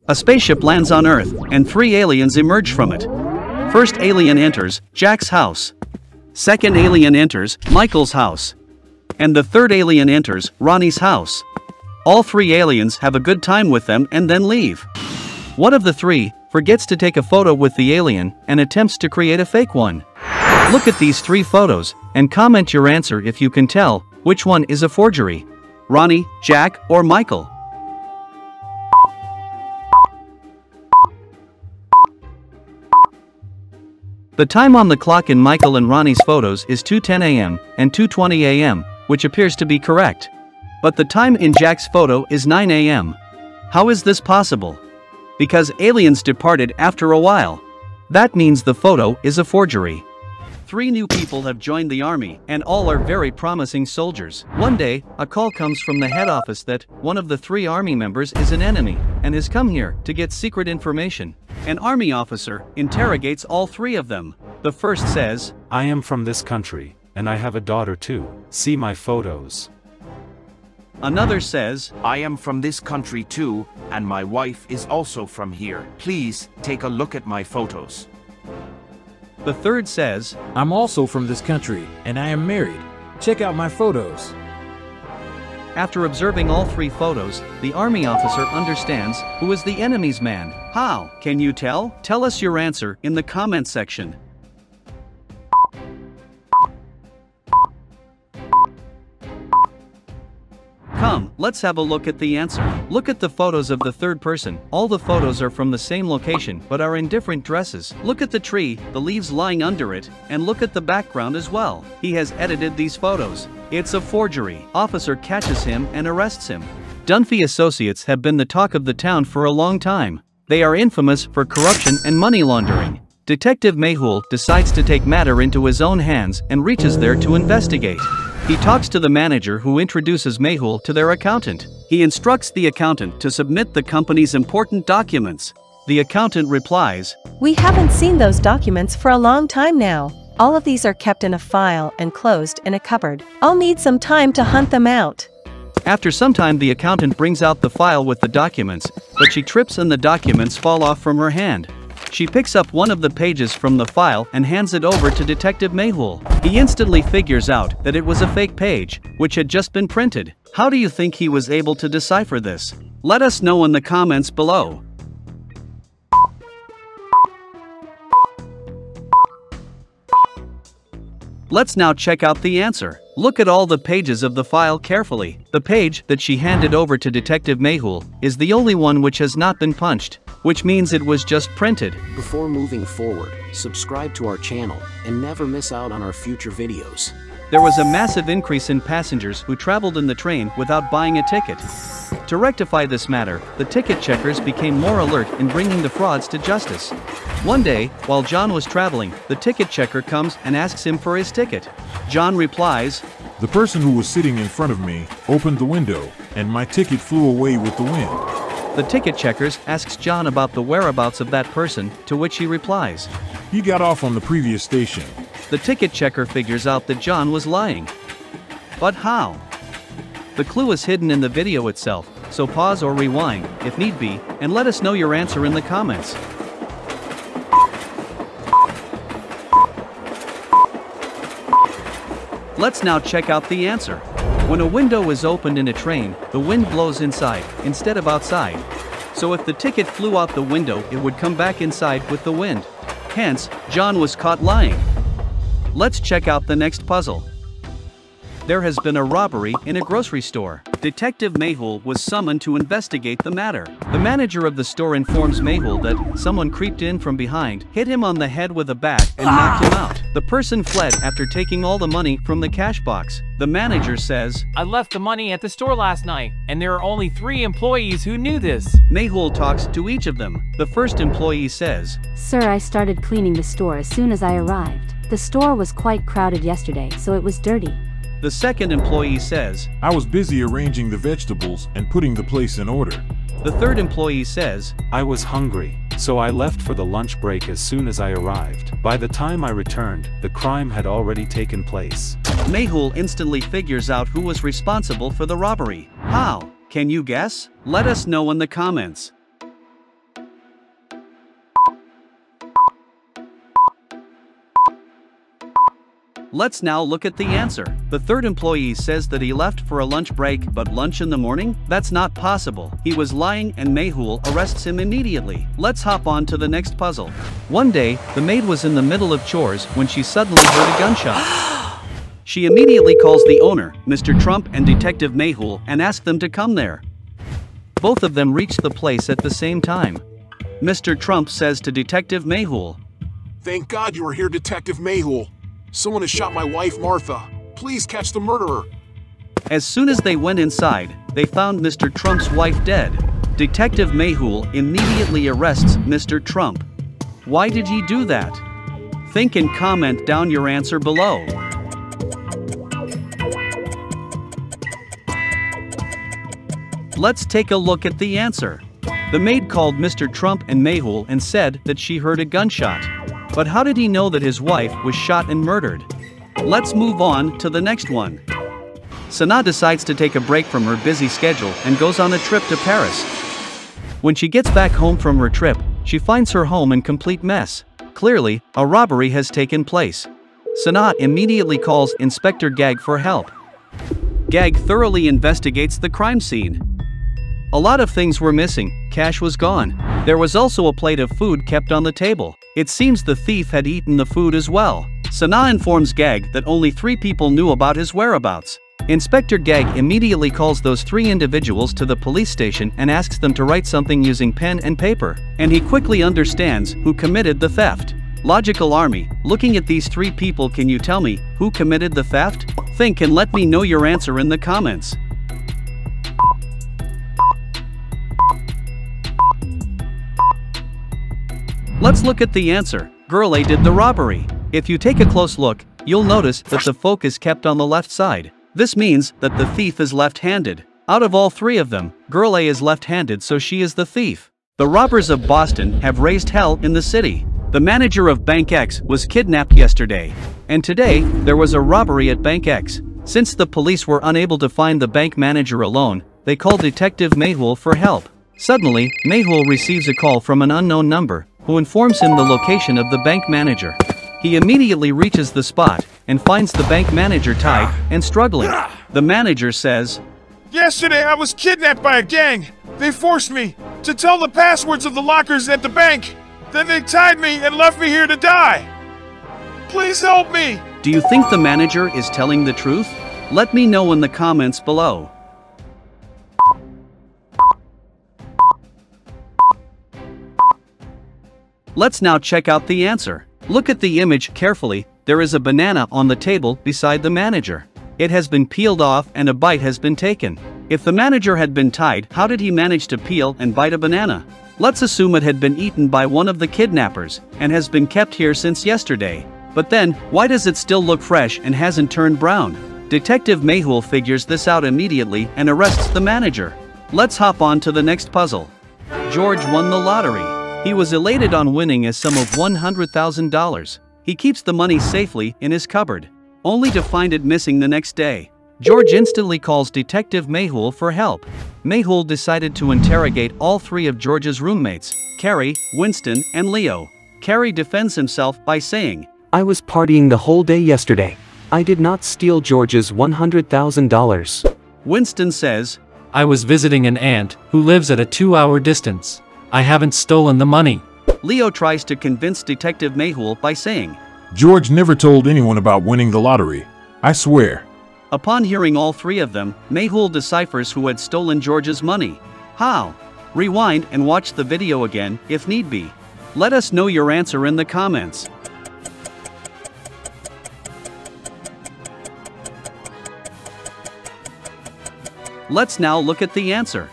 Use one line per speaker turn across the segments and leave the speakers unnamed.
A spaceship lands on Earth, and 3 aliens emerge from it. First alien enters Jack's house. Second alien enters Michael's house. And the third alien enters Ronnie's house. All 3 aliens have a good time with them and then leave. One of the 3 forgets to take a photo with the alien and attempts to create a fake one. Look at these 3 photos and comment your answer if you can tell which one is a forgery. Ronnie, Jack, or Michael? The time on the clock in Michael and Ronnie's photos is 2:10 a.m. and 2:20 a.m., which appears to be correct. But the time in Jack's photo is 9 a.m. How is this possible? Because aliens departed after a while. That means the photo is a forgery. 3 new people have joined the army, and all are very promising soldiers. One day, a call comes from the head office that one of the 3 army members is an enemy, and has come here to get secret information. An army officer interrogates all 3 of them. The first says,
"I am from this country, and I have a daughter too. See my photos."
Another says,
"I am from this country too, and my wife is also from here. Please take a look at my photos."
The third says,
"I'm also from this country, and I am married. Check out my photos."
After observing all 3 photos, the army officer understands who is the enemy's man. How? Can you tell? Tell us your answer in the comment section. Come, let's have a look at the answer. Look at the photos of the third person. All the photos are from the same location but are in different dresses. Look at the tree, the leaves lying under it, and look at the background as well. He has edited these photos. It's a forgery. Officer catches him and arrests him. Dunphy Associates have been the talk of the town for a long time. They are infamous for corruption and money laundering. Detective Mehul decides to take matter into his own hands and reaches there to investigate. He talks to the manager who introduces Mehul to their accountant. He instructs the accountant to submit the company's important documents. The accountant replies,
"We haven't seen those documents for a long time now. All of these are kept in a file and closed in a cupboard. I'll need some time to hunt them out."
After some time, the accountant brings out the file with the documents, but she trips and the documents fall off from her hand. She picks up one of the pages from the file and hands it over to Detective Mehul. He instantly figures out that it was a fake page, which had just been printed. How do you think he was able to decipher this? Let us know in the comments below. Let's now check out the answer. Look at all the pages of the file carefully. The page that she handed over to Detective Mehul is the only one which has not been punched, which means it was just printed.
Before moving forward, subscribe to our channel and never miss out on our future videos.
There was a massive increase in passengers who traveled in the train without buying a ticket. To rectify this matter, the ticket checkers became more alert in bringing the frauds to justice. One day, while John was traveling, the ticket checker comes and asks him for his ticket. John replies,
"The person who was sitting in front of me opened the window, and my ticket flew away with the wind."
The ticket checkers asks John about the whereabouts of that person, to which he replies,
"He got off on the previous station."
The ticket checker figures out that John was lying. But how? The clue is hidden in the video itself, so pause or rewind, if need be, and let us know your answer in the comments. Let's now check out the answer. When a window is opened in a train, the wind blows inside, instead of outside. So if the ticket flew out the window, it would come back inside with the wind. Hence, John was caught lying. Let's check out the next puzzle. There has been a robbery in a grocery store. Detective Mehul was summoned to investigate the matter. The manager of the store informs Mehul that someone creeped in from behind, hit him on the head with a bat, and knocked him out. The person fled after taking all the money from the cash box. The manager says,
"I left the money at the store last night, and there are only 3 employees who knew this."
Mehul talks to each of them. The first employee says,
"Sir, I started cleaning the store as soon as I arrived. The store was quite crowded yesterday, so it was dirty."
The second employee says,
"I was busy arranging the vegetables and putting the place in order."
The third employee says,
"I was hungry, so I left for the lunch break as soon as I arrived. By the time I returned, the crime had already taken place."
Mehul instantly figures out who was responsible for the robbery. How? Can you guess? Let us know in the comments. Let's now look at the answer. The third employee says that he left for a lunch break, but lunch in the morning? That's not possible. He was lying and Mehul arrests him immediately. Let's hop on to the next puzzle. One day, the maid was in the middle of chores when she suddenly heard a gunshot. She immediately calls the owner, Mr. Trump and Detective Mehul, and asks them to come there. Both of them reach the place at the same time. Mr. Trump says to Detective Mehul,
"Thank God you are here, Detective Mehul. Someone has shot my wife, Martha. Please catch the murderer."
As soon as they went inside, they found Mr. Trump's wife dead. Detective Mehul immediately arrests Mr. Trump. Why did he do that? Think and comment down your answer below. Let's take a look at the answer. The maid called Mr. Trump and Mehul and said that she heard a gunshot. But how did he know that his wife was shot and murdered? Let's move on to the next one. Sana decides to take a break from her busy schedule and goes on a trip to Paris. When she gets back home from her trip, she finds her home in complete mess. Clearly, a robbery has taken place. Sana immediately calls Inspector Gag for help. Gag thoroughly investigates the crime scene. A lot of things were missing. Cash was gone. There was also a plate of food kept on the table. It seems the thief had eaten the food as well. Sana informs Gag that only 3 people knew about his whereabouts. Inspector Gag immediately calls those 3 individuals to the police station and asks them to write something using pen and paper. And he quickly understands who committed the theft. Logical Army, looking at these 3 people, can you tell me who committed the theft? Think and let me know your answer in the comments. Let's look at the answer. Girl A did the robbery. If you take a close look, you'll notice that the focus kept on the left side. This means that the thief is left-handed. Out of all 3 of them, Girl A is left-handed, so she is the thief. The robbers of Boston have raised hell in the city. The manager of Bank X was kidnapped yesterday. And today, there was a robbery at Bank X. Since the police were unable to find the bank manager alone, they called Detective Mehul for help. Suddenly, Mehul receives a call from an unknown number, who informs him the location of the bank manager. He immediately reaches the spot and finds the bank manager tied and struggling. The manager says,
"Yesterday I was kidnapped by a gang. They forced me to tell the passwords of the lockers at the bank. Then they tied me and left me here to die. Please help me."
Do you think the manager is telling the truth? Let me know in the comments below. Let's now check out the answer. Look at the image carefully. There is a banana on the table beside the manager. It has been peeled off and a bite has been taken. If the manager had been tied, how did he manage to peel and bite a banana? Let's assume it had been eaten by one of the kidnappers and has been kept here since yesterday. But then, why does it still look fresh and hasn't turned brown? Detective Mehul figures this out immediately and arrests the manager. Let's hop on to the next puzzle. George won the lottery. He was elated on winning a sum of $100,000. He keeps the money safely in his cupboard, only to find it missing the next day. George instantly calls Detective Mehul for help. Mehul decided to interrogate all 3 of George's roommates, Carrie, Winston, and Leo. Carrie defends himself by saying,
"I was partying the whole day yesterday. I did not steal George's $100,000.
Winston says,
"I was visiting an aunt who lives at a 2-hour distance. I haven't stolen the money."
Leo tries to convince Detective Mehul by saying,
George never told anyone about winning the lottery. I swear.
Upon hearing all 3 of them, Mehul deciphers who had stolen George's money. How? Rewind and watch the video again, if need be. Let us know your answer in the comments. Let's now look at the answer.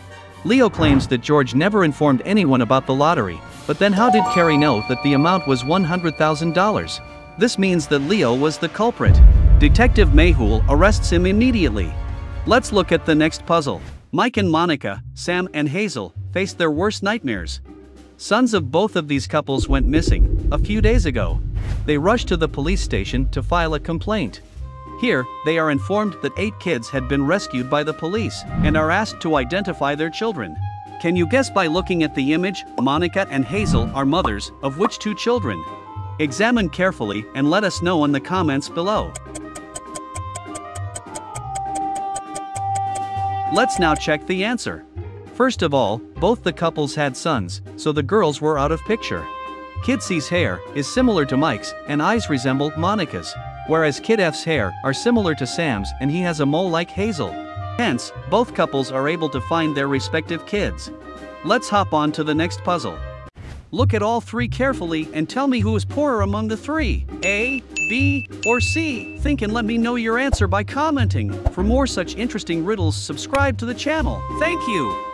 Leo claims that George never informed anyone about the lottery, but then how did Carrie know that the amount was $100,000? This means that Leo was the culprit. Detective Mehul arrests him immediately. Let's look at the next puzzle. Mike and Monica, Sam and Hazel, face their worst nightmares. Sons of both of these couples went missing a few days ago. They rush to the police station to file a complaint. Here, they are informed that 8 kids had been rescued by the police and are asked to identify their children. Can you guess by looking at the image? Monica and Hazel are mothers of which 2 children? Examine carefully and let us know in the comments below. Let's now check the answer. First of all, both the couples had sons, so the girls were out of picture. Kid C's hair is similar to Mike's and eyes resemble Monica's, whereas Kid F's hair are similar to Sam's and he has a mole like Hazel. Hence, both couples are able to find their respective kids. Let's hop on to the next puzzle. Look at all three carefully and tell me who is poorer among the three, A, B, or C. Think and let me know your answer by commenting. For more such interesting riddles, subscribe to the channel. Thank you.